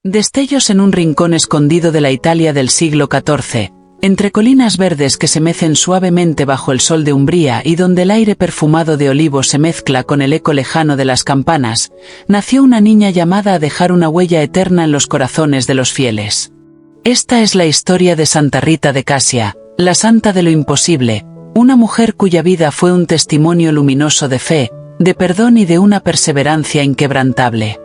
Destellos en un rincón escondido de la Italia del siglo XIV, entre colinas verdes que se mecen suavemente bajo el sol de Umbría y donde el aire perfumado de olivos se mezcla con el eco lejano de las campanas, nació una niña llamada a dejar una huella eterna en los corazones de los fieles. Esta es la historia de Santa Rita de Casia, la santa de lo imposible, una mujer cuya vida fue un testimonio luminoso de fe, de perdón y de una perseverancia inquebrantable.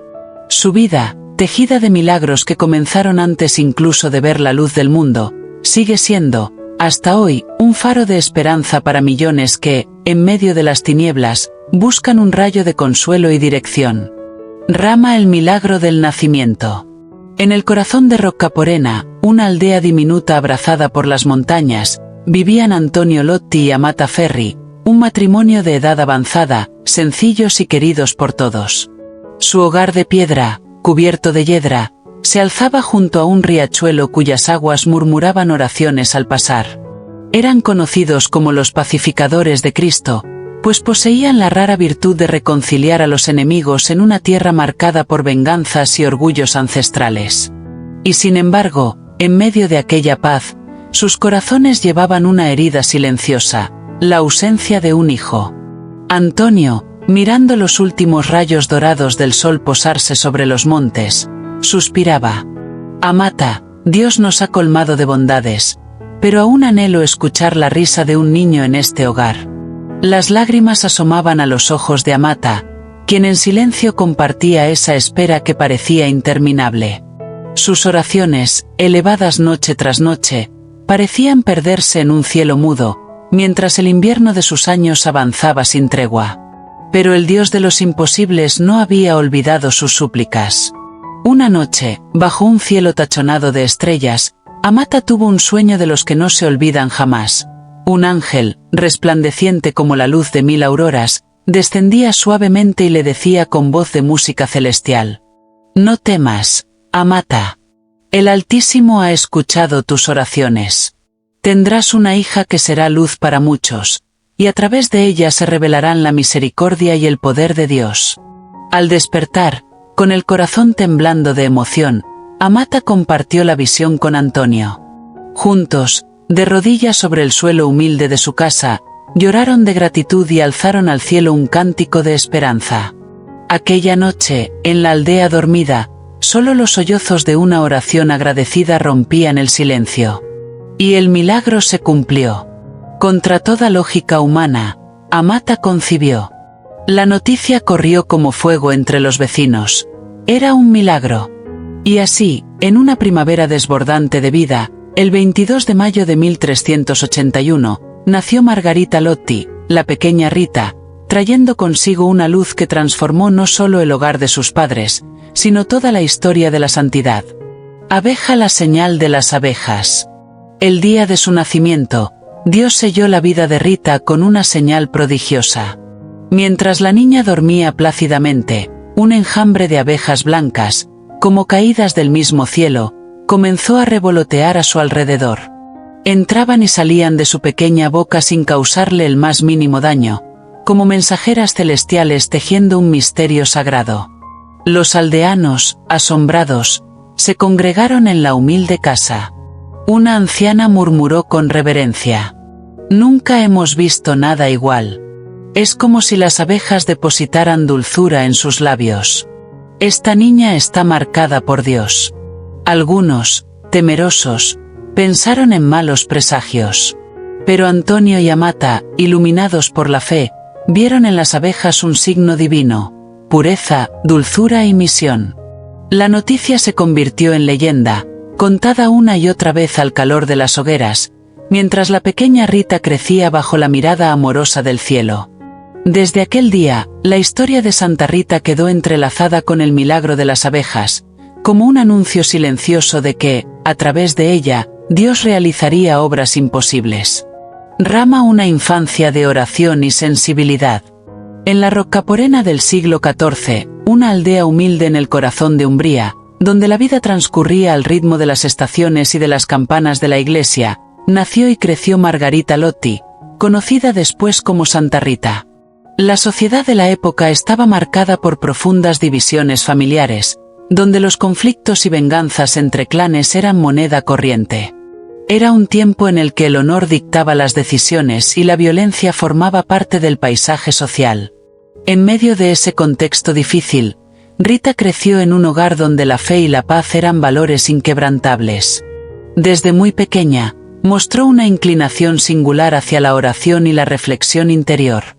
Su vida, tejida de milagros que comenzaron antes incluso de ver la luz del mundo, sigue siendo, hasta hoy, un faro de esperanza para millones que, en medio de las tinieblas, buscan un rayo de consuelo y dirección. Rama el milagro del nacimiento. En el corazón de Roccaporena, una aldea diminuta abrazada por las montañas, vivían Antonio Lotti y Amata Ferri, un matrimonio de edad avanzada, sencillos y queridos por todos. Su hogar de piedra, cubierto de yedra, se alzaba junto a un riachuelo cuyas aguas murmuraban oraciones al pasar. Eran conocidos como los pacificadores de Cristo, pues poseían la rara virtud de reconciliar a los enemigos en una tierra marcada por venganzas y orgullos ancestrales. Y sin embargo, en medio de aquella paz, sus corazones llevaban una herida silenciosa, la ausencia de un hijo. Antonio, mirando los últimos rayos dorados del sol posarse sobre los montes, suspiraba. Amata, Dios nos ha colmado de bondades, pero aún anhelo escuchar la risa de un niño en este hogar. Las lágrimas asomaban a los ojos de Amata, quien en silencio compartía esa espera que parecía interminable. Sus oraciones, elevadas noche tras noche, parecían perderse en un cielo mudo, mientras el invierno de sus años avanzaba sin tregua. Pero el Dios de los imposibles no había olvidado sus súplicas. Una noche, bajo un cielo tachonado de estrellas, Amata tuvo un sueño de los que no se olvidan jamás. Un ángel, resplandeciente como la luz de 1000 auroras, descendía suavemente y le decía con voz de música celestial: «No temas, Amata. El Altísimo ha escuchado tus oraciones. Tendrás una hija que será luz para muchos, y a través de ella se revelarán la misericordia y el poder de Dios». Al despertar, con el corazón temblando de emoción, Amata compartió la visión con Antonio. Juntos, de rodillas sobre el suelo humilde de su casa, lloraron de gratitud y alzaron al cielo un cántico de esperanza. Aquella noche, en la aldea dormida, solo los sollozos de una oración agradecida rompían el silencio. Y el milagro se cumplió. Contra toda lógica humana, Amata concibió. La noticia corrió como fuego entre los vecinos. Era un milagro. Y así, en una primavera desbordante de vida, el 22 de mayo de 1381, nació Margarita Lotti, la pequeña Rita, trayendo consigo una luz que transformó no solo el hogar de sus padres, sino toda la historia de la santidad. Abeja, la señal de las abejas. El día de su nacimiento, Dios selló la vida de Rita con una señal prodigiosa. Mientras la niña dormía plácidamente, un enjambre de abejas blancas, como caídas del mismo cielo, comenzó a revolotear a su alrededor. Entraban y salían de su pequeña boca sin causarle el más mínimo daño, como mensajeras celestiales tejiendo un misterio sagrado. Los aldeanos, asombrados, se congregaron en la humilde casa. Una anciana murmuró con reverencia: «Nunca hemos visto nada igual. Es como si las abejas depositaran dulzura en sus labios. Esta niña está marcada por Dios». Algunos, temerosos, pensaron en malos presagios. Pero Antonio y Amata, iluminados por la fe, vieron en las abejas un signo divino: pureza, dulzura y misión. La noticia se convirtió en leyenda, contada una y otra vez al calor de las hogueras, mientras la pequeña Rita crecía bajo la mirada amorosa del cielo. Desde aquel día, la historia de Santa Rita quedó entrelazada con el milagro de las abejas, como un anuncio silencioso de que, a través de ella, Dios realizaría obras imposibles. Rama, una infancia de oración y sensibilidad. En la Roccaporena del siglo XIV, una aldea humilde en el corazón de Umbría, donde la vida transcurría al ritmo de las estaciones y de las campanas de la iglesia, nació y creció Margarita Lotti, conocida después como Santa Rita. La sociedad de la época estaba marcada por profundas divisiones familiares, donde los conflictos y venganzas entre clanes eran moneda corriente. Era un tiempo en el que el honor dictaba las decisiones y la violencia formaba parte del paisaje social. En medio de ese contexto difícil, Rita creció en un hogar donde la fe y la paz eran valores inquebrantables. Desde muy pequeña, mostró una inclinación singular hacia la oración y la reflexión interior.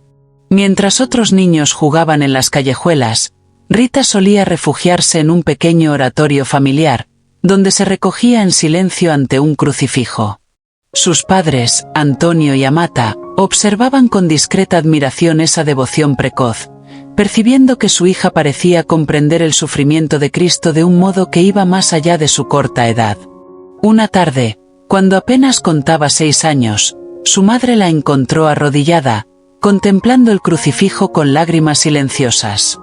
Mientras otros niños jugaban en las callejuelas, Rita solía refugiarse en un pequeño oratorio familiar, donde se recogía en silencio ante un crucifijo. Sus padres, Antonio y Amata, observaban con discreta admiración esa devoción precoz, percibiendo que su hija parecía comprender el sufrimiento de Cristo de un modo que iba más allá de su corta edad. Una tarde, cuando apenas contaba 6 años, su madre la encontró arrodillada, contemplando el crucifijo con lágrimas silenciosas.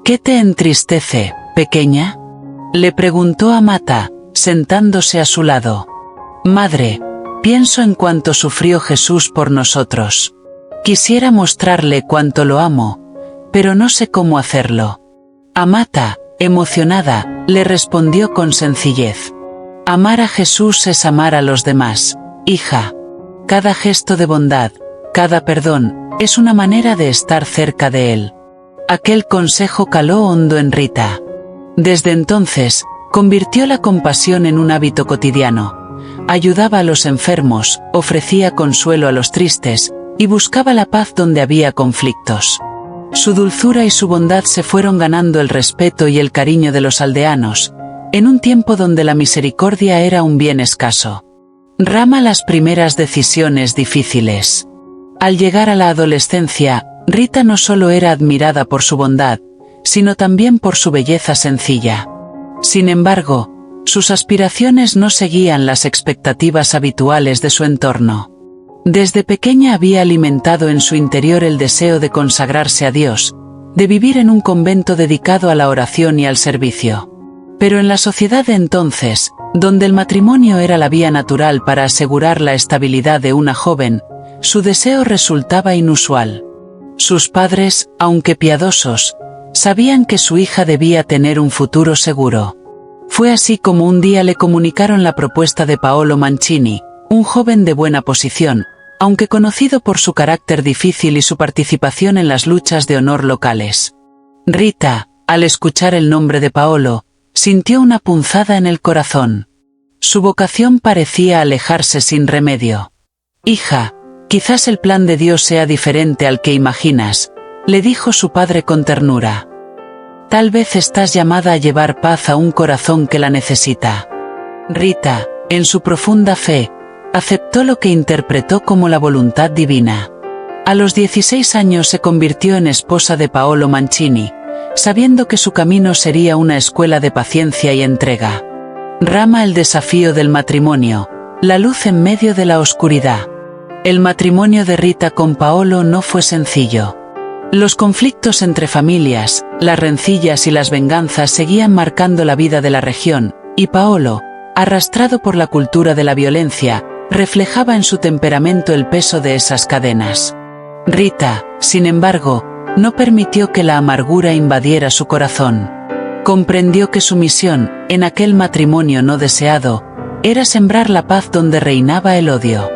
«¿Qué te entristece, pequeña?», le preguntó Amata, sentándose a su lado. «Madre, pienso en cuánto sufrió Jesús por nosotros. Quisiera mostrarle cuánto lo amo, pero no sé cómo hacerlo». Amata, emocionada, le respondió con sencillez. «Amar a Jesús es amar a los demás, hija. Cada gesto de bondad, cada perdón, es una manera de estar cerca de Él». Aquel consejo caló hondo en Rita. Desde entonces, convirtió la compasión en un hábito cotidiano. Ayudaba a los enfermos, ofrecía consuelo a los tristes, y buscaba la paz donde había conflictos. Su dulzura y su bondad se fueron ganando el respeto y el cariño de los aldeanos, en un tiempo donde la misericordia era un bien escaso. Rama las primeras decisiones difíciles. Al llegar a la adolescencia, Rita no solo era admirada por su bondad, sino también por su belleza sencilla. Sin embargo, sus aspiraciones no seguían las expectativas habituales de su entorno. Desde pequeña había alimentado en su interior el deseo de consagrarse a Dios, de vivir en un convento dedicado a la oración y al servicio. Pero en la sociedad de entonces, donde el matrimonio era la vía natural para asegurar la estabilidad de una joven, su deseo resultaba inusual. Sus padres, aunque piadosos, sabían que su hija debía tener un futuro seguro. Fue así como un día le comunicaron la propuesta de Paolo Mancini, un joven de buena posición, aunque conocido por su carácter difícil y su participación en las luchas de honor locales. Rita, al escuchar el nombre de Paolo, sintió una punzada en el corazón. Su vocación parecía alejarse sin remedio. «Hija, quizás el plan de Dios sea diferente al que imaginas», le dijo su padre con ternura. «Tal vez estás llamada a llevar paz a un corazón que la necesita». Rita, en su profunda fe, aceptó lo que interpretó como la voluntad divina. A los 16 años se convirtió en esposa de Paolo Mancini, sabiendo que su camino sería una escuela de paciencia y entrega. Rama el desafío del matrimonio, la luz en medio de la oscuridad. El matrimonio de Rita con Paolo no fue sencillo. Los conflictos entre familias, las rencillas y las venganzas seguían marcando la vida de la región, y Paolo, arrastrado por la cultura de la violencia, reflejaba en su temperamento el peso de esas cadenas. Rita, sin embargo, no permitió que la amargura invadiera su corazón. Comprendió que su misión, en aquel matrimonio no deseado, era sembrar la paz donde reinaba el odio.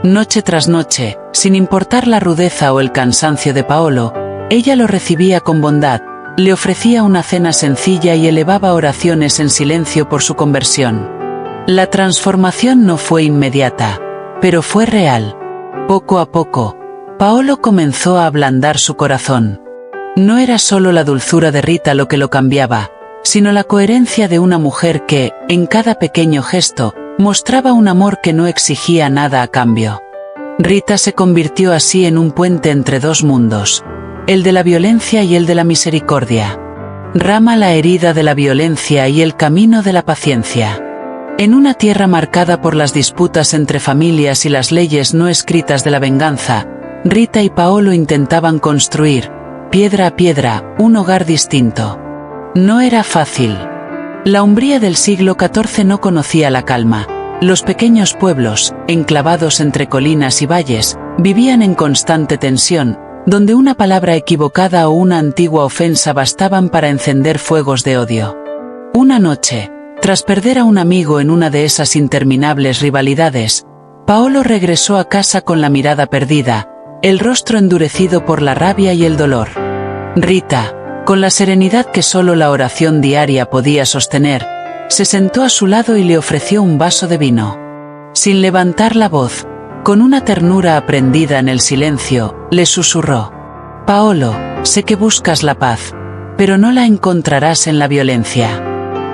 Noche tras noche, sin importar la rudeza o el cansancio de Paolo, ella lo recibía con bondad, le ofrecía una cena sencilla y elevaba oraciones en silencio por su conversión. La transformación no fue inmediata, pero fue real. Poco a poco, Paolo comenzó a ablandar su corazón. No era solo la dulzura de Rita lo que lo cambiaba, sino la coherencia de una mujer que, en cada pequeño gesto, mostraba un amor que no exigía nada a cambio. Rita se convirtió así en un puente entre dos mundos, el de la violencia y el de la misericordia. Rama la herida de la violencia y el camino de la paciencia. En una tierra marcada por las disputas entre familias y las leyes no escritas de la venganza, Rita y Paolo intentaban construir, piedra a piedra, un hogar distinto. No era fácil. La Umbría del siglo XIV no conocía la calma. Los pequeños pueblos, enclavados entre colinas y valles, vivían en constante tensión, donde una palabra equivocada o una antigua ofensa bastaban para encender fuegos de odio. Una noche, tras perder a un amigo en una de esas interminables rivalidades, Paolo regresó a casa con la mirada perdida, el rostro endurecido por la rabia y el dolor. Rita, con la serenidad que solo la oración diaria podía sostener, se sentó a su lado y le ofreció un vaso de vino. Sin levantar la voz, con una ternura aprendida en el silencio, le susurró: «Paolo, sé que buscas la paz, pero no la encontrarás en la violencia.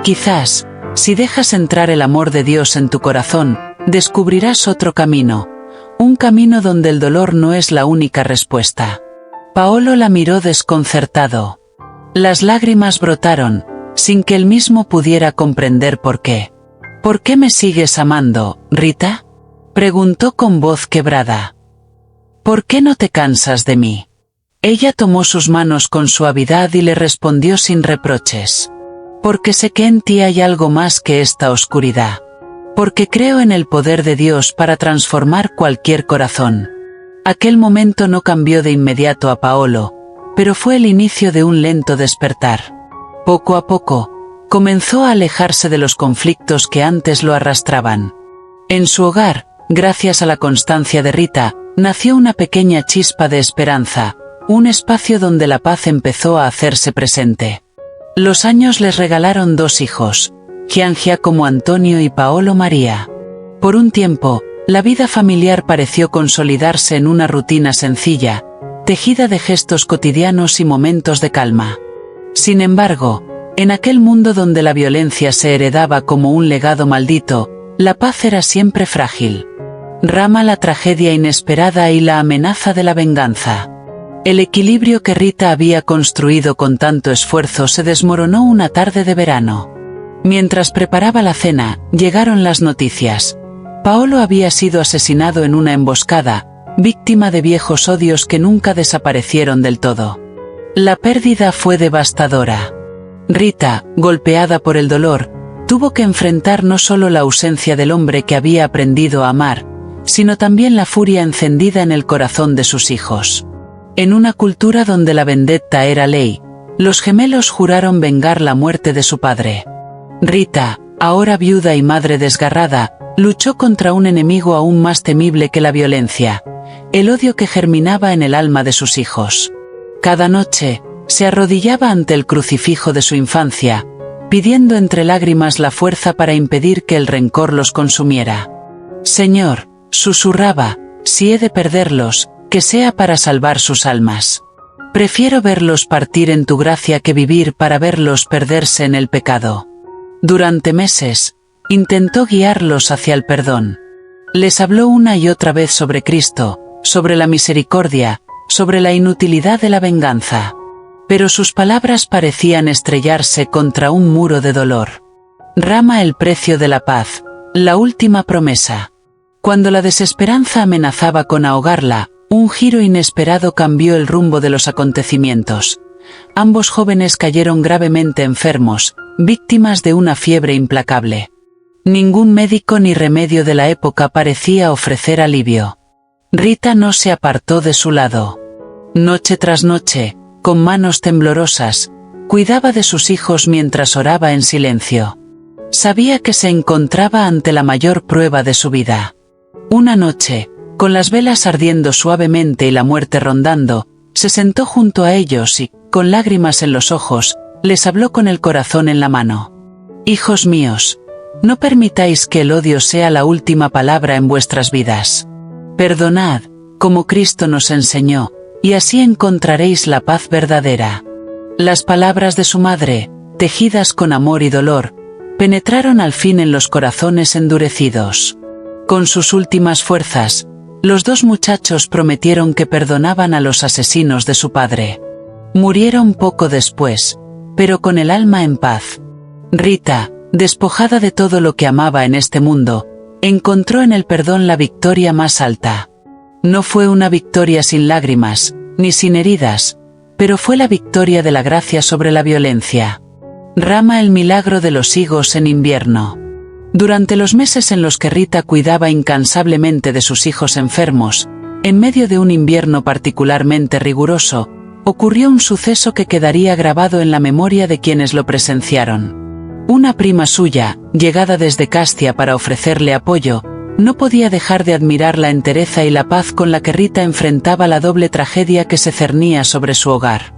Quizás, si dejas entrar el amor de Dios en tu corazón, descubrirás otro camino, un camino donde el dolor no es la única respuesta». Paolo la miró desconcertado. Las lágrimas brotaron, sin que él mismo pudiera comprender por qué. «¿Por qué me sigues amando, Rita?», preguntó con voz quebrada. «¿Por qué no te cansas de mí?». Ella tomó sus manos con suavidad y le respondió sin reproches: «Porque sé que en ti hay algo más que esta oscuridad. Porque creo en el poder de Dios para transformar cualquier corazón». Aquel momento no cambió de inmediato a Paolo, pero fue el inicio de un lento despertar. Poco a poco, comenzó a alejarse de los conflictos que antes lo arrastraban. En su hogar, gracias a la constancia de Rita, nació una pequeña chispa de esperanza, un espacio donde la paz empezó a hacerse presente. Los años les regalaron 2 hijos, Gian Giacomo Antonio y Paolo María. Por un tiempo, la vida familiar pareció consolidarse en una rutina sencilla, tejida de gestos cotidianos y momentos de calma. Sin embargo, en aquel mundo donde la violencia se heredaba como un legado maldito, la paz era siempre frágil. Rama la tragedia inesperada y la amenaza de la venganza. El equilibrio que Rita había construido con tanto esfuerzo se desmoronó una tarde de verano. Mientras preparaba la cena, llegaron las noticias. Paolo había sido asesinado en una emboscada, víctima de viejos odios que nunca desaparecieron del todo. La pérdida fue devastadora. Rita, golpeada por el dolor, tuvo que enfrentar no solo la ausencia del hombre que había aprendido a amar, sino también la furia encendida en el corazón de sus hijos. En una cultura donde la vendetta era ley, los gemelos juraron vengar la muerte de su padre. Rita, ahora viuda y madre desgarrada, luchó contra un enemigo aún más temible que la violencia, el odio que germinaba en el alma de sus hijos. Cada noche, se arrodillaba ante el crucifijo de su infancia, pidiendo entre lágrimas la fuerza para impedir que el rencor los consumiera. «Señor», susurraba, «si he de perderlos, que sea para salvar sus almas. Prefiero verlos partir en tu gracia que vivir para verlos perderse en el pecado». Durante meses, intentó guiarlos hacia el perdón. Les habló una y otra vez sobre Cristo, sobre la misericordia, sobre la inutilidad de la venganza. Pero sus palabras parecían estrellarse contra un muro de dolor. Rama el precio de la paz, la última promesa. Cuando la desesperanza amenazaba con ahogarla, un giro inesperado cambió el rumbo de los acontecimientos. Ambos jóvenes cayeron gravemente enfermos, víctimas de una fiebre implacable. Ningún médico ni remedio de la época parecía ofrecer alivio. Rita no se apartó de su lado. Noche tras noche, con manos temblorosas, cuidaba de sus hijos mientras oraba en silencio. Sabía que se encontraba ante la mayor prueba de su vida. Una noche, con las velas ardiendo suavemente y la muerte rondando, se sentó junto a ellos y, con lágrimas en los ojos, les habló con el corazón en la mano. «Hijos míos, no permitáis que el odio sea la última palabra en vuestras vidas. Perdonad, como Cristo nos enseñó, y así encontraréis la paz verdadera». Las palabras de su madre, tejidas con amor y dolor, penetraron al fin en los corazones endurecidos. Con sus últimas fuerzas, los 2 muchachos prometieron que perdonaban a los asesinos de su padre. Murieron poco después, pero con el alma en paz. Rita, despojada de todo lo que amaba en este mundo, encontró en el perdón la victoria más alta. No fue una victoria sin lágrimas, ni sin heridas, pero fue la victoria de la gracia sobre la violencia. Rama el milagro de los higos en invierno. Durante los meses en los que Rita cuidaba incansablemente de sus hijos enfermos, en medio de un invierno particularmente riguroso, ocurrió un suceso que quedaría grabado en la memoria de quienes lo presenciaron. Una prima suya, llegada desde Castia para ofrecerle apoyo, no podía dejar de admirar la entereza y la paz con la que Rita enfrentaba la doble tragedia que se cernía sobre su hogar.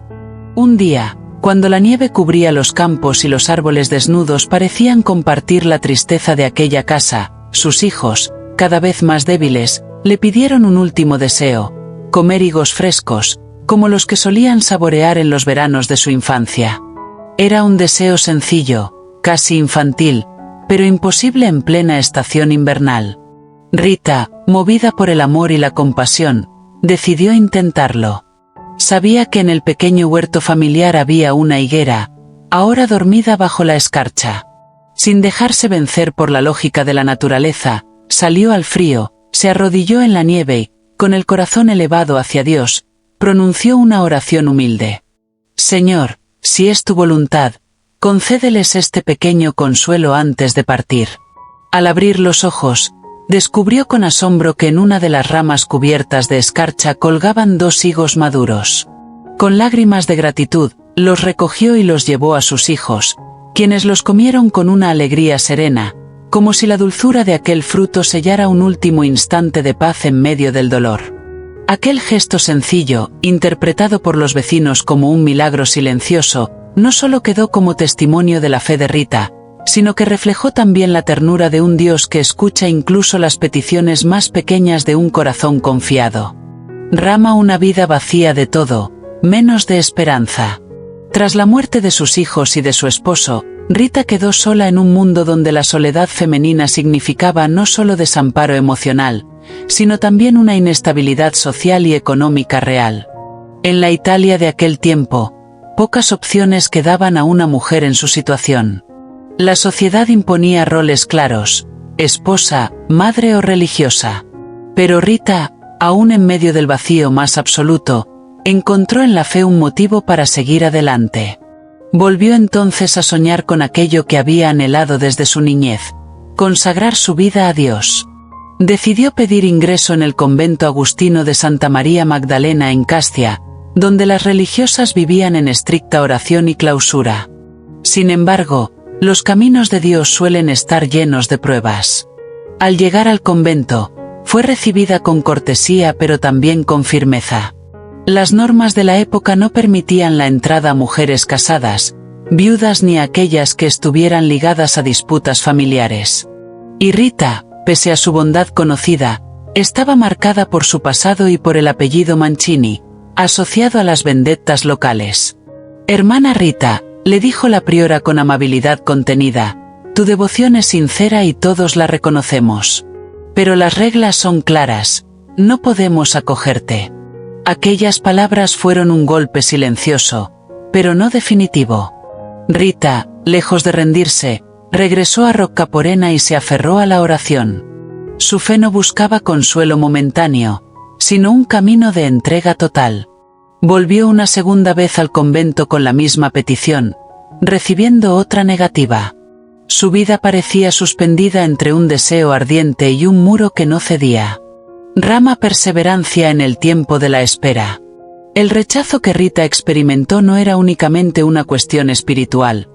Un día, cuando la nieve cubría los campos y los árboles desnudos parecían compartir la tristeza de aquella casa, sus hijos, cada vez más débiles, le pidieron un último deseo: comer higos frescos, como los que solían saborear en los veranos de su infancia. Era un deseo sencillo, casi infantil, pero imposible en plena estación invernal. Rita, movida por el amor y la compasión, decidió intentarlo. Sabía que en el pequeño huerto familiar había una higuera, ahora dormida bajo la escarcha. Sin dejarse vencer por la lógica de la naturaleza, salió al frío, se arrodilló en la nieve y, con el corazón elevado hacia Dios, pronunció una oración humilde. Señor, si es tu voluntad, concédeles este pequeño consuelo antes de partir. Al abrir los ojos, descubrió con asombro que en una de las ramas cubiertas de escarcha colgaban 2 higos maduros. Con lágrimas de gratitud, los recogió y los llevó a sus hijos, quienes los comieron con una alegría serena, como si la dulzura de aquel fruto sellara un último instante de paz en medio del dolor. Aquel gesto sencillo, interpretado por los vecinos como un milagro silencioso, no solo quedó como testimonio de la fe de Rita, sino que reflejó también la ternura de un Dios que escucha incluso las peticiones más pequeñas de un corazón confiado. Rama una vida vacía de todo, menos de esperanza. Tras la muerte de sus hijos y de su esposo, Rita quedó sola en un mundo donde la soledad femenina significaba no solo desamparo emocional, sino también una inestabilidad social y económica real. En la Italia de aquel tiempo, pocas opciones quedaban a una mujer en su situación. La sociedad imponía roles claros: esposa, madre o religiosa. Pero Rita, aún en medio del vacío más absoluto, encontró en la fe un motivo para seguir adelante. Volvió entonces a soñar con aquello que había anhelado desde su niñez: consagrar su vida a Dios. Decidió pedir ingreso en el convento agustino de Santa María Magdalena en Castia, donde las religiosas vivían en estricta oración y clausura. Sin embargo, los caminos de Dios suelen estar llenos de pruebas. Al llegar al convento, fue recibida con cortesía pero también con firmeza. Las normas de la época no permitían la entrada a mujeres casadas, viudas ni a aquellas que estuvieran ligadas a disputas familiares. Y Rita, pese a su bondad conocida, estaba marcada por su pasado y por el apellido Mancini, asociado a las vendettas locales. «Hermana Rita», le dijo la priora con amabilidad contenida, «tu devoción es sincera y todos la reconocemos. Pero las reglas son claras, no podemos acogerte». Aquellas palabras fueron un golpe silencioso, pero no definitivo. Rita, lejos de rendirse, regresó a Roccaporena y se aferró a la oración. Su fe no buscaba consuelo momentáneo, sino un camino de entrega total. Volvió una segunda vez al convento con la misma petición, recibiendo otra negativa. Su vida parecía suspendida entre un deseo ardiente y un muro que no cedía. Rama perseverancia en el tiempo de la espera. El rechazo que Rita experimentó no era únicamente una cuestión espiritual.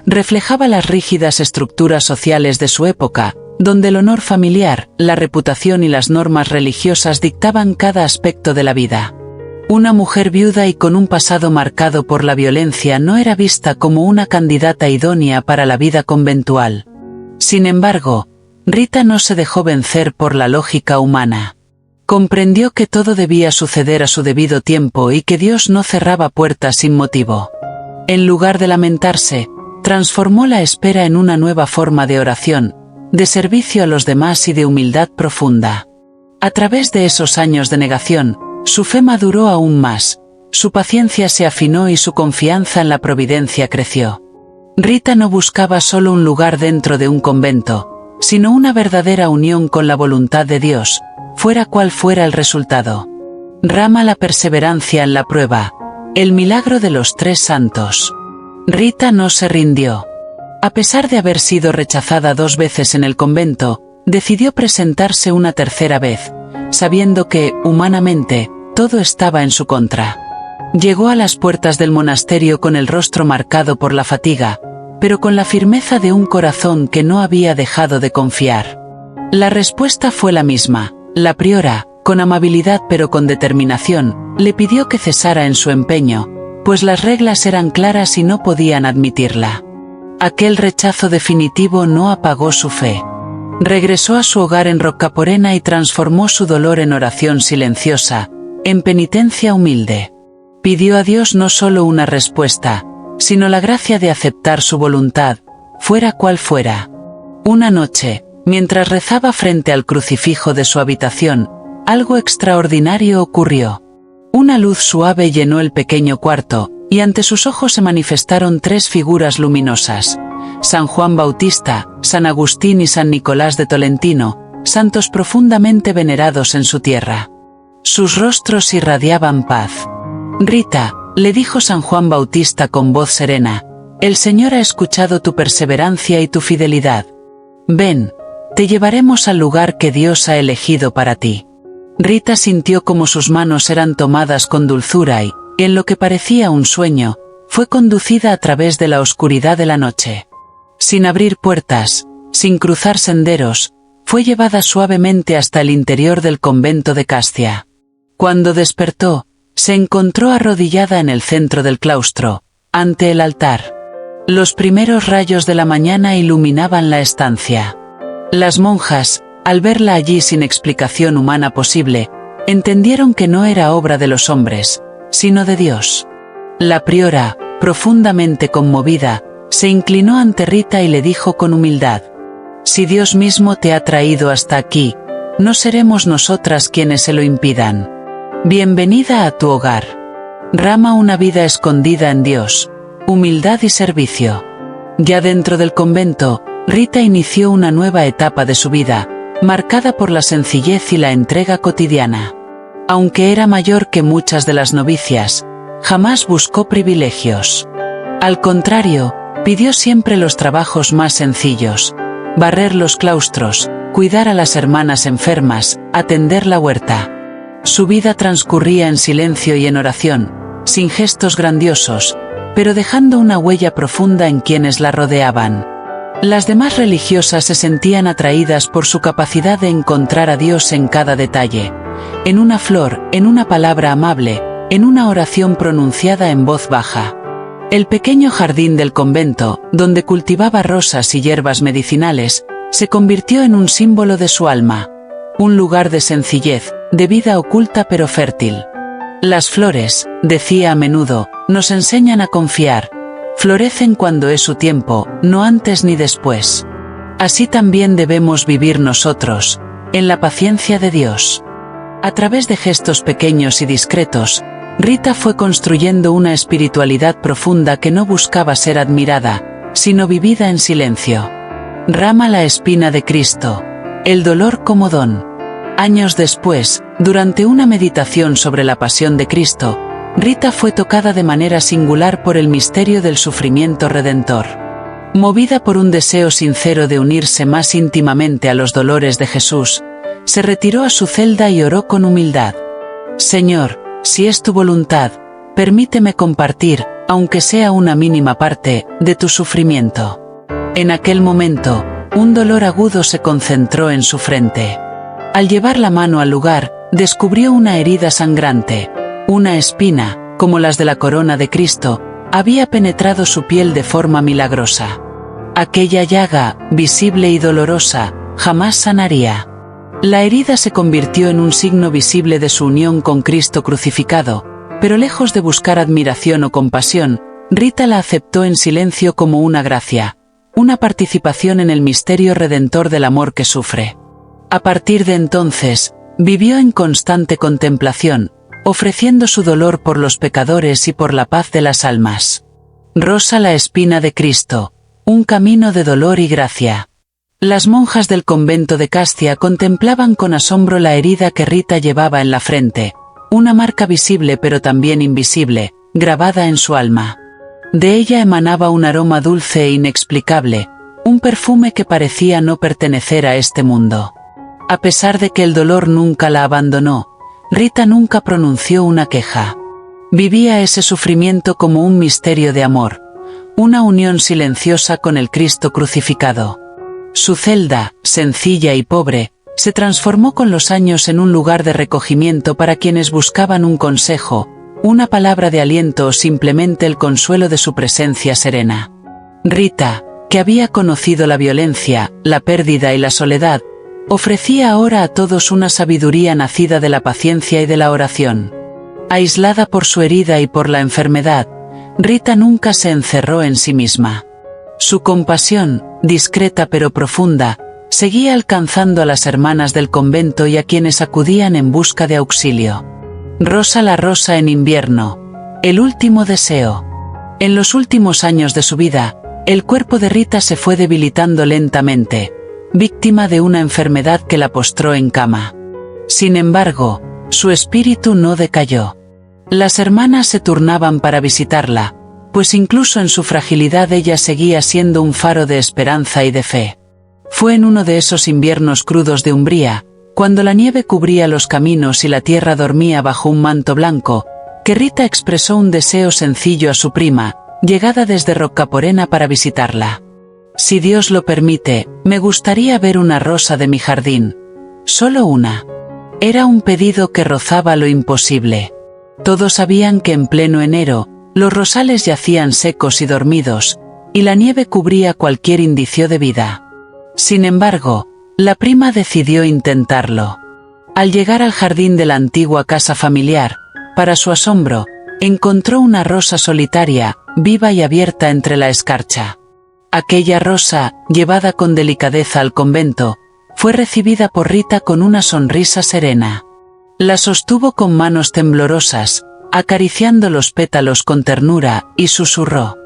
Reflejaba las rígidas estructuras sociales de su época, donde el honor familiar, la reputación y las normas religiosas dictaban cada aspecto de la vida. Una mujer viuda y con un pasado marcado por la violencia no era vista como una candidata idónea para la vida conventual. Sin embargo, Rita no se dejó vencer por la lógica humana. Comprendió que todo debía suceder a su debido tiempo y que Dios no cerraba puertas sin motivo. En lugar de lamentarse, transformó la espera en una nueva forma de oración, de servicio a los demás y de humildad profunda. A través de esos años de negación, su fe maduró aún más, su paciencia se afinó y su confianza en la providencia creció. Rita no buscaba solo un lugar dentro de un convento, sino una verdadera unión con la voluntad de Dios, fuera cual fuera el resultado. Rama la perseverancia en la prueba, el milagro de los 3 santos. Rita no se rindió. A pesar de haber sido rechazada 2 veces en el convento, decidió presentarse una tercera vez, sabiendo que, humanamente, todo estaba en su contra. Llegó a las puertas del monasterio con el rostro marcado por la fatiga, pero con la firmeza de un corazón que no había dejado de confiar. La respuesta fue la misma. La priora, con amabilidad pero con determinación, le pidió que cesara en su empeño, pues las reglas eran claras y no podían admitirla. Aquel rechazo definitivo no apagó su fe. Regresó a su hogar en Roccaporena y transformó su dolor en oración silenciosa, en penitencia humilde. Pidió a Dios no solo una respuesta, sino la gracia de aceptar su voluntad, fuera cual fuera. Una noche, mientras rezaba frente al crucifijo de su habitación, algo extraordinario ocurrió. Una luz suave llenó el pequeño cuarto, y ante sus ojos se manifestaron tres figuras luminosas: San Juan Bautista, San Agustín y San Nicolás de Tolentino, santos profundamente venerados en su tierra. Sus rostros irradiaban paz. «Rita», le dijo San Juan Bautista con voz serena, «el Señor ha escuchado tu perseverancia y tu fidelidad. Ven, te llevaremos al lugar que Dios ha elegido para ti». Rita sintió como sus manos eran tomadas con dulzura y, en lo que parecía un sueño, fue conducida a través de la oscuridad de la noche. Sin abrir puertas, sin cruzar senderos, fue llevada suavemente hasta el interior del convento de Castia. Cuando despertó, se encontró arrodillada en el centro del claustro, ante el altar. Los primeros rayos de la mañana iluminaban la estancia. Las monjas, al verla allí sin explicación humana posible, entendieron que no era obra de los hombres, sino de Dios. La priora, profundamente conmovida, se inclinó ante Rita y le dijo con humildad: «Si Dios mismo te ha traído hasta aquí, no seremos nosotras quienes se lo impidan. Bienvenida a tu hogar. Rama una vida escondida en Dios, humildad y servicio». Ya dentro del convento, Rita inició una nueva etapa de su vida, marcada por la sencillez y la entrega cotidiana. Aunque era mayor que muchas de las novicias, jamás buscó privilegios. Al contrario, pidió siempre los trabajos más sencillos: barrer los claustros, cuidar a las hermanas enfermas, atender la huerta. Su vida transcurría en silencio y en oración, sin gestos grandiosos, pero dejando una huella profunda en quienes la rodeaban. Las demás religiosas se sentían atraídas por su capacidad de encontrar a Dios en cada detalle, en una flor, en una palabra amable, en una oración pronunciada en voz baja. El pequeño jardín del convento, donde cultivaba rosas y hierbas medicinales, se convirtió en un símbolo de su alma, un lugar de sencillez, de vida oculta pero fértil. Las flores, decía a menudo, nos enseñan a confiar. Florecen cuando es su tiempo, no antes ni después. Así también debemos vivir nosotros, en la paciencia de Dios. A través de gestos pequeños y discretos, Rita fue construyendo una espiritualidad profunda que no buscaba ser admirada, sino vivida en silencio. Rama la espina de Cristo, el dolor como don. Años después, durante una meditación sobre la pasión de Cristo, Rita fue tocada de manera singular por el misterio del sufrimiento redentor. Movida por un deseo sincero de unirse más íntimamente a los dolores de Jesús, se retiró a su celda y oró con humildad: «Señor, si es tu voluntad, permíteme compartir, aunque sea una mínima parte, de tu sufrimiento». En aquel momento, un dolor agudo se concentró en su frente. Al llevar la mano al lugar, descubrió una herida sangrante. Una espina, como las de la corona de Cristo, había penetrado su piel de forma milagrosa. Aquella llaga, visible y dolorosa, jamás sanaría. La herida se convirtió en un signo visible de su unión con Cristo crucificado, pero lejos de buscar admiración o compasión, Rita la aceptó en silencio como una gracia, una participación en el misterio redentor del amor que sufre. A partir de entonces, vivió en constante contemplación, ofreciendo su dolor por los pecadores y por la paz de las almas. Rosa la espina de Cristo, un camino de dolor y gracia. Las monjas del convento de Castia contemplaban con asombro la herida que Rita llevaba en la frente, una marca visible pero también invisible, grabada en su alma. De ella emanaba un aroma dulce e inexplicable, un perfume que parecía no pertenecer a este mundo. A pesar de que el dolor nunca la abandonó, Rita nunca pronunció una queja. Vivía ese sufrimiento como un misterio de amor, una unión silenciosa con el Cristo crucificado. Su celda, sencilla y pobre, se transformó con los años en un lugar de recogimiento para quienes buscaban un consejo, una palabra de aliento o simplemente el consuelo de su presencia serena. Rita, que había conocido la violencia, la pérdida y la soledad, ofrecía ahora a todos una sabiduría nacida de la paciencia y de la oración. Aislada por su herida y por la enfermedad, Rita nunca se encerró en sí misma. Su compasión, discreta pero profunda, seguía alcanzando a las hermanas del convento y a quienes acudían en busca de auxilio. Rosa la rosa en invierno. El último deseo. En los últimos años de su vida, el cuerpo de Rita se fue debilitando lentamente, víctima de una enfermedad que la postró en cama. Sin embargo, su espíritu no decayó. Las hermanas se turnaban para visitarla, pues incluso en su fragilidad ella seguía siendo un faro de esperanza y de fe. Fue en uno de esos inviernos crudos de Umbría, cuando la nieve cubría los caminos y la tierra dormía bajo un manto blanco, que Rita expresó un deseo sencillo a su prima, llegada desde Rocaporena para visitarla. Si Dios lo permite, me gustaría ver una rosa de mi jardín. Solo una. Era un pedido que rozaba lo imposible. Todos sabían que en pleno enero, los rosales yacían secos y dormidos, y la nieve cubría cualquier indicio de vida. Sin embargo, la prima decidió intentarlo. Al llegar al jardín de la antigua casa familiar, para su asombro, encontró una rosa solitaria, viva y abierta entre la escarcha. Aquella rosa, llevada con delicadeza al convento, fue recibida por Rita con una sonrisa serena. La sostuvo con manos temblorosas, acariciando los pétalos con ternura, y susurró: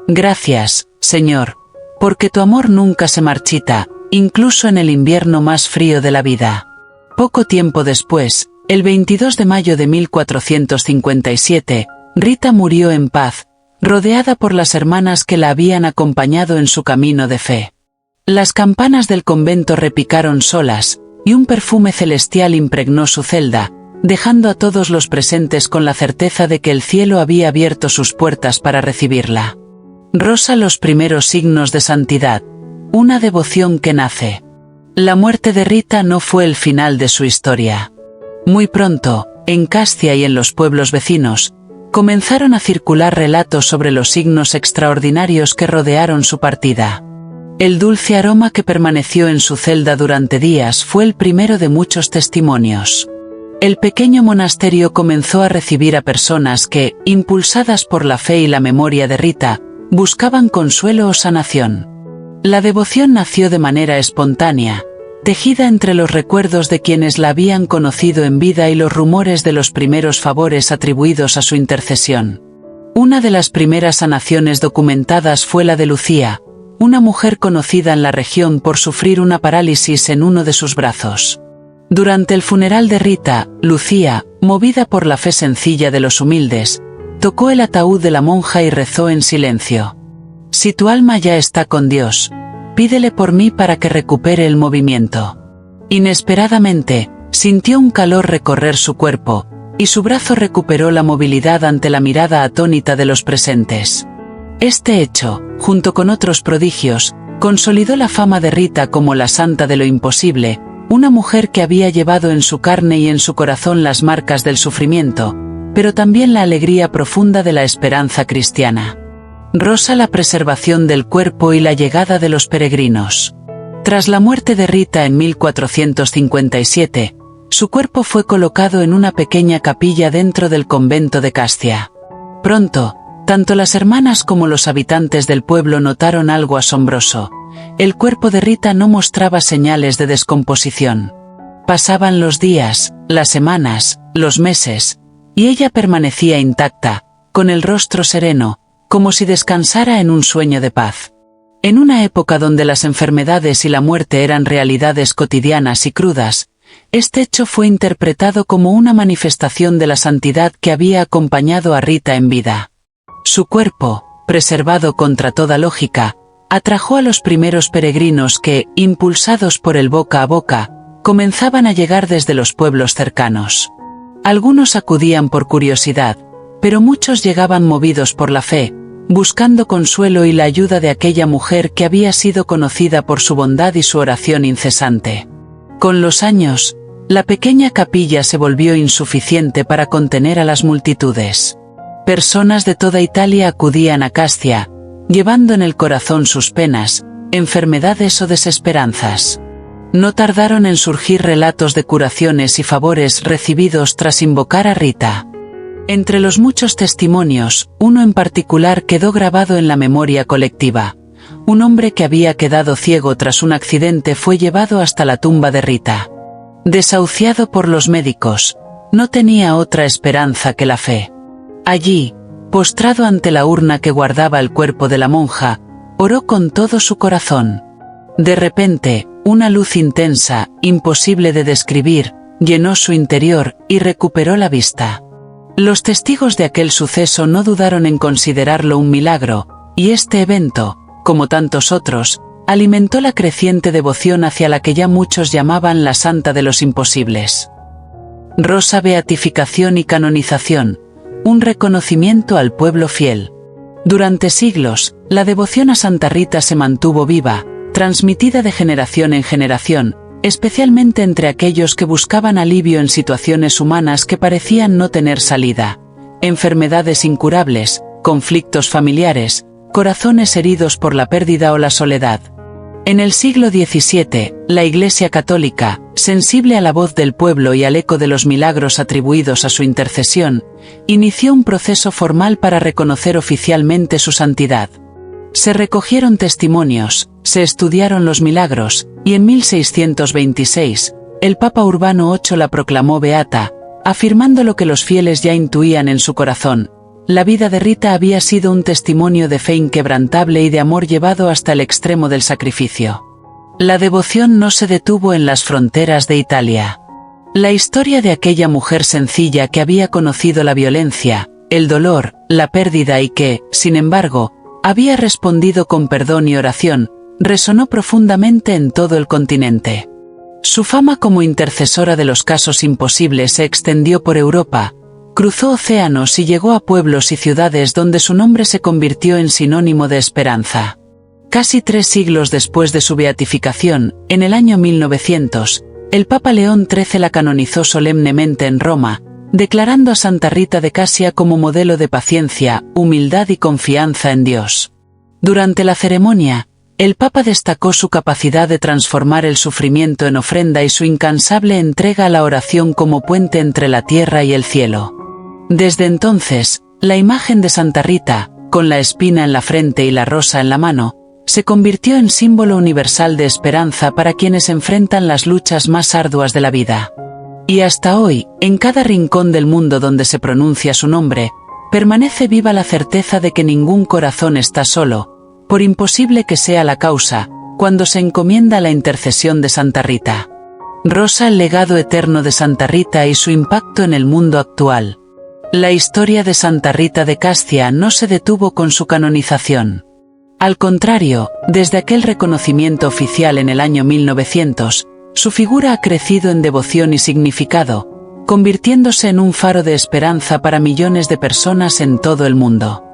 «Gracias, Señor, porque tu amor nunca se marchita, incluso en el invierno más frío de la vida». Poco tiempo después, el 22 de mayo de 1457, Rita murió en paz, rodeada por las hermanas que la habían acompañado en su camino de fe. Las campanas del convento repicaron solas, y un perfume celestial impregnó su celda, dejando a todos los presentes con la certeza de que el cielo había abierto sus puertas para recibirla. Rosa, los primeros signos de santidad, una devoción que nace. La muerte de Rita no fue el final de su historia. Muy pronto, en Castia y en los pueblos vecinos, comenzaron a circular relatos sobre los signos extraordinarios que rodearon su partida. El dulce aroma que permaneció en su celda durante días fue el primero de muchos testimonios. El pequeño monasterio comenzó a recibir a personas que, impulsadas por la fe y la memoria de Rita, buscaban consuelo o sanación. La devoción nació de manera espontánea, tejida entre los recuerdos de quienes la habían conocido en vida y los rumores de los primeros favores atribuidos a su intercesión. Una de las primeras sanaciones documentadas fue la de Lucía, una mujer conocida en la región por sufrir una parálisis en uno de sus brazos. Durante el funeral de Rita, Lucía, movida por la fe sencilla de los humildes, tocó el ataúd de la monja y rezó en silencio: «Si tu alma ya está con Dios, pídele por mí para que recupere el movimiento». Inesperadamente, sintió un calor recorrer su cuerpo, y su brazo recuperó la movilidad ante la mirada atónita de los presentes. Este hecho, junto con otros prodigios, consolidó la fama de Rita como la santa de lo imposible, una mujer que había llevado en su carne y en su corazón las marcas del sufrimiento, pero también la alegría profunda de la esperanza cristiana. Rosa, la preservación del cuerpo y la llegada de los peregrinos. Tras la muerte de Rita en 1457, su cuerpo fue colocado en una pequeña capilla dentro del convento de Castia. Pronto, tanto las hermanas como los habitantes del pueblo notaron algo asombroso: el cuerpo de Rita no mostraba señales de descomposición. Pasaban los días, las semanas, los meses, y ella permanecía intacta, con el rostro sereno, como si descansara en un sueño de paz. En una época donde las enfermedades y la muerte eran realidades cotidianas y crudas, este hecho fue interpretado como una manifestación de la santidad que había acompañado a Rita en vida. Su cuerpo, preservado contra toda lógica, atrajo a los primeros peregrinos que, impulsados por el boca a boca, comenzaban a llegar desde los pueblos cercanos. Algunos acudían por curiosidad, pero muchos llegaban movidos por la fe, buscando consuelo y la ayuda de aquella mujer que había sido conocida por su bondad y su oración incesante. Con los años, la pequeña capilla se volvió insuficiente para contener a las multitudes. Personas de toda Italia acudían a Castia, llevando en el corazón sus penas, enfermedades o desesperanzas. No tardaron en surgir relatos de curaciones y favores recibidos tras invocar a Rita. Entre los muchos testimonios, uno en particular quedó grabado en la memoria colectiva. Un hombre que había quedado ciego tras un accidente fue llevado hasta la tumba de Rita. Desahuciado por los médicos, no tenía otra esperanza que la fe. Allí, postrado ante la urna que guardaba el cuerpo de la monja, oró con todo su corazón. De repente, una luz intensa, imposible de describir, llenó su interior y recuperó la vista. Los testigos de aquel suceso no dudaron en considerarlo un milagro, y este evento, como tantos otros, alimentó la creciente devoción hacia la que ya muchos llamaban la Santa de los Imposibles. Rosa, beatificación y canonización, un reconocimiento al pueblo fiel. Durante siglos, la devoción a Santa Rita se mantuvo viva, transmitida de generación en generación, especialmente entre aquellos que buscaban alivio en situaciones humanas que parecían no tener salida, enfermedades incurables, conflictos familiares, corazones heridos por la pérdida o la soledad. En el siglo XVII, la Iglesia Católica, sensible a la voz del pueblo y al eco de los milagros atribuidos a su intercesión, inició un proceso formal para reconocer oficialmente su santidad. Se recogieron testimonios, se estudiaron los milagros, y en 1626, el Papa Urbano VIII la proclamó beata, afirmando lo que los fieles ya intuían en su corazón: la vida de Rita había sido un testimonio de fe inquebrantable y de amor llevado hasta el extremo del sacrificio. La devoción no se detuvo en las fronteras de Italia. La historia de aquella mujer sencilla que había conocido la violencia, el dolor, la pérdida y que, sin embargo, había respondido con perdón y oración, resonó profundamente en todo el continente. Su fama como intercesora de los casos imposibles se extendió por Europa, cruzó océanos y llegó a pueblos y ciudades donde su nombre se convirtió en sinónimo de esperanza. Casi 3 siglos después de su beatificación, en el año 1900, el Papa León XIII la canonizó solemnemente en Roma, declarando a Santa Rita de Cassia como modelo de paciencia, humildad y confianza en Dios. Durante la ceremonia, el Papa destacó su capacidad de transformar el sufrimiento en ofrenda y su incansable entrega a la oración como puente entre la tierra y el cielo. Desde entonces, la imagen de Santa Rita, con la espina en la frente y la rosa en la mano, se convirtió en símbolo universal de esperanza para quienes enfrentan las luchas más arduas de la vida. Y hasta hoy, en cada rincón del mundo donde se pronuncia su nombre, permanece viva la certeza de que ningún corazón está solo, por imposible que sea la causa, cuando se encomienda a la intercesión de Santa Rita. Rosa, el legado eterno de Santa Rita y su impacto en el mundo actual. La historia de Santa Rita de Castia no se detuvo con su canonización. Al contrario, desde aquel reconocimiento oficial en el año 1900, su figura ha crecido en devoción y significado, convirtiéndose en un faro de esperanza para millones de personas en todo el mundo.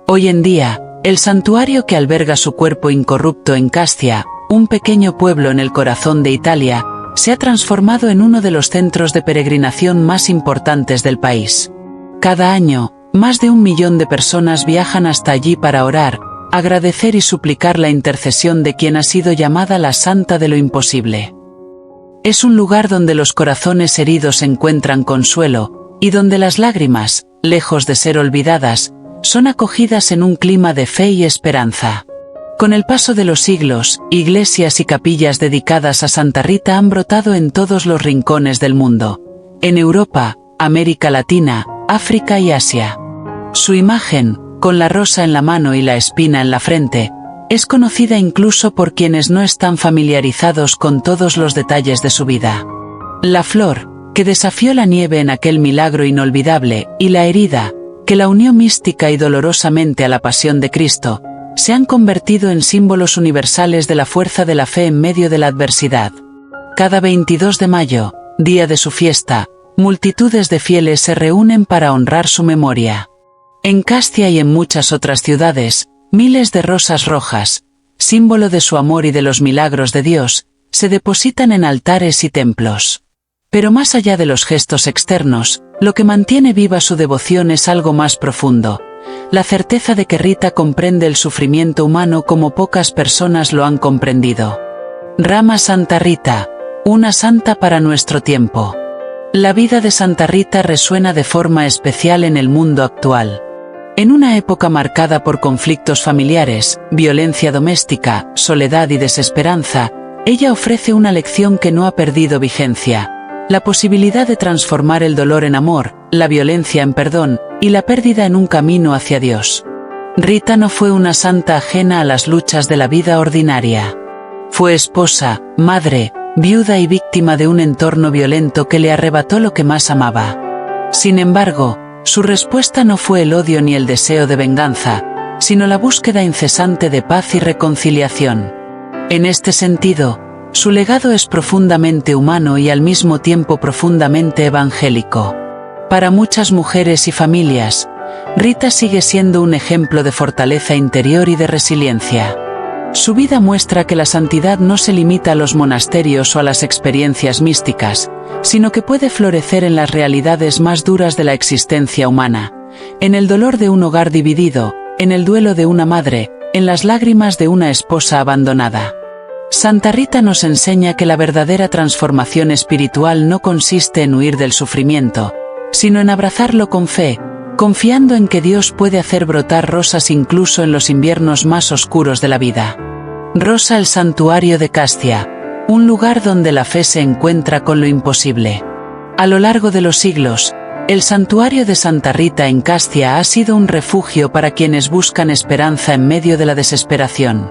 Hoy en día, el santuario que alberga su cuerpo incorrupto en Castia, un pequeño pueblo en el corazón de Italia, se ha transformado en uno de los centros de peregrinación más importantes del país. Cada año, más de 1 millón de personas viajan hasta allí para orar, agradecer y suplicar la intercesión de quien ha sido llamada la Santa de lo Imposible. Es un lugar donde los corazones heridos encuentran consuelo, y donde las lágrimas, lejos de ser olvidadas, son acogidas en un clima de fe y esperanza. Con el paso de los siglos, iglesias y capillas dedicadas a Santa Rita han brotado en todos los rincones del mundo, en Europa, América Latina, África y Asia. Su imagen, con la rosa en la mano y la espina en la frente, es conocida incluso por quienes no están familiarizados con todos los detalles de su vida. La flor, que desafió la nieve en aquel milagro inolvidable, y la herida, que la unió mística y dolorosamente a la pasión de Cristo, se han convertido en símbolos universales de la fuerza de la fe en medio de la adversidad. Cada 22 de mayo, día de su fiesta, multitudes de fieles se reúnen para honrar su memoria. En Castia y en muchas otras ciudades, miles de rosas rojas, símbolo de su amor y de los milagros de Dios, se depositan en altares y templos. Pero más allá de los gestos externos, lo que mantiene viva su devoción es algo más profundo: la certeza de que Rita comprende el sufrimiento humano como pocas personas lo han comprendido. Rama Santa Rita, una santa para nuestro tiempo. La vida de Santa Rita resuena de forma especial en el mundo actual. En una época marcada por conflictos familiares, violencia doméstica, soledad y desesperanza, ella ofrece una lección que no ha perdido vigencia: la posibilidad de transformar el dolor en amor, la violencia en perdón, y la pérdida en un camino hacia Dios. Rita no fue una santa ajena a las luchas de la vida ordinaria. Fue esposa, madre, viuda y víctima de un entorno violento que le arrebató lo que más amaba. Sin embargo, su respuesta no fue el odio ni el deseo de venganza, sino la búsqueda incesante de paz y reconciliación. En este sentido, su legado es profundamente humano y al mismo tiempo profundamente evangélico. Para muchas mujeres y familias, Rita sigue siendo un ejemplo de fortaleza interior y de resiliencia. Su vida muestra que la santidad no se limita a los monasterios o a las experiencias místicas, sino que puede florecer en las realidades más duras de la existencia humana: en el dolor de un hogar dividido, en el duelo de una madre, en las lágrimas de una esposa abandonada. Santa Rita nos enseña que la verdadera transformación espiritual no consiste en huir del sufrimiento, sino en abrazarlo con fe, confiando en que Dios puede hacer brotar rosas incluso en los inviernos más oscuros de la vida. Rosa el santuario de Castia, un lugar donde la fe se encuentra con lo imposible. A lo largo de los siglos, el santuario de Santa Rita en Castia ha sido un refugio para quienes buscan esperanza en medio de la desesperación.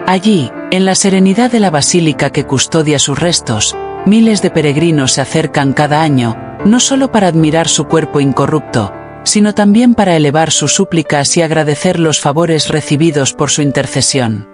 Allí, en la serenidad de la basílica que custodia sus restos, miles de peregrinos se acercan cada año, no solo para admirar su cuerpo incorrupto, sino también para elevar sus súplicas y agradecer los favores recibidos por su intercesión.